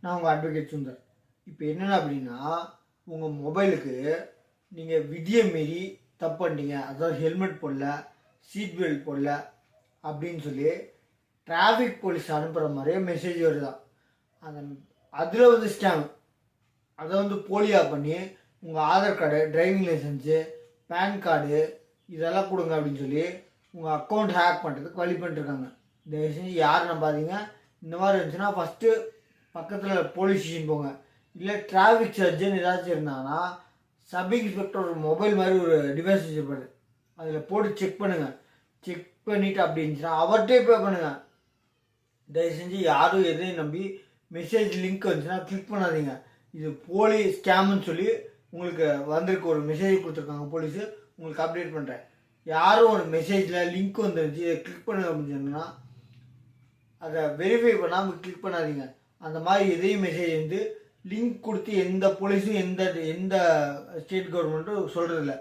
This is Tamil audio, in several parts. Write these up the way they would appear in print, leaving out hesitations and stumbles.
நான் உங்கள் அட்வொகேட் சுந்தர். இப்போ என்னென்ன அப்படின்னா, உங்கள் மொபைலுக்கு நீங்கள் விதியை மீறி தப்பு பண்ணிட்டீங்க, அதாவது ஹெல்மெட் போடல, சீட் பெல்ட் போடல அப்படின்னு சொல்லி டிராஃபிக் போலீஸ் அனுப்புகிற மாதிரியே மெசேஜ் வருதான். அந்த அதில் வந்து ஸ்கேம், அதை வந்து போலியாக பண்ணி உங்கள் Aadhaar card, driving licence, PAN card இதெல்லாம் கொடுங்க அப்படின்னு சொல்லி உங்கள் அக்கௌண்ட் ஹேக் பண்ணுறதுக்கு வழி பண்ணிட்டுருக்காங்க. தயவு செஞ்சு யாரும் நம்பாதீங்க. இந்த மாதிரி இருந்துச்சுன்னா ஃபஸ்ட்டு பக்கத்தில் போலீஸ் ஸ்டேஷன் போங்க. இல்லை டிராஃபிக் சர்ஜன் ஏதாச்சும் இருந்தாங்கன்னா சப் இன்ஸ்பெக்டர் ஒரு மொபைல் மாதிரி ஒரு டிவைஸ் வச்சுருப்பாரு, அதில் போட்டு செக் பண்ணுங்கள். செக் பண்ணிவிட்டு அப்படி இருந்துச்சுன்னா அவர்கிட்டே பே பண்ணுங்கள். தயவு செஞ்சு யாரும் எதையும் நம்பி மெசேஜ் லிங்க் வந்துச்சுன்னா கிளிக் பண்ணாதீங்க. இது போலி ஸ்கேம்னு சொல்லி உங்களுக்கு வந்திருக்கு, ஒரு மெசேஜ் கொடுத்துருக்காங்க போலீஸு, உங்களுக்கு அப்டேட் பண்ணுறேன். யாரும் ஒரு மெசேஜில் லிங்க் வந்துருந்துச்சு இதை கிளிக் பண்ணுங்க அப்படின்னு சொன்னீங்கன்னா அதை வெரிஃபை பண்ணாமல் கிளிக் பண்ணாதீங்க. அந்த மாதிரி எதையும் மெசேஜ் வந்து லிங்க் கொடுத்து எந்த போலீஸும் எந்த எந்த ஸ்டேட் கவர்மெண்ட்டும் சொல்கிறதில்ல.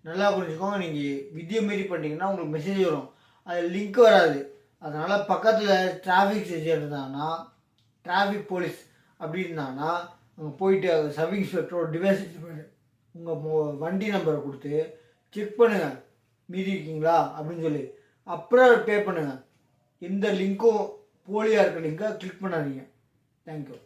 நல்லா புரிஞ்சுக்கோங்க. நீங்கள் விதியை மீறி பண்ணிட்டீங்கன்னா உங்களுக்கு மெசேஜ் வரும், அது லிங்க் வராது. அதனால் பக்கத்தில் டிராஃபிக் சர்ஜன் இருந்தாங்கன்னா, டிராஃபிக் போலீஸ் அப்படி இருந்தாங்கன்னா அங்கே போயிட்டு சப் இன்ஸ்பெக்டர் டிவைஸ் உங்கள் வண்டி நம்பரை கொடுத்து செக் பண்ணுங்கள் மீறி இருக்கீங்களா அப்படின்னு சொல்லி, அப்புறம் பே பண்ணுங்கள். எந்த லிங்க்கும் போலியாக இருக்க லிங்க்கை கிளிக் பண்ணாதீங்க. தேங்க்யூ.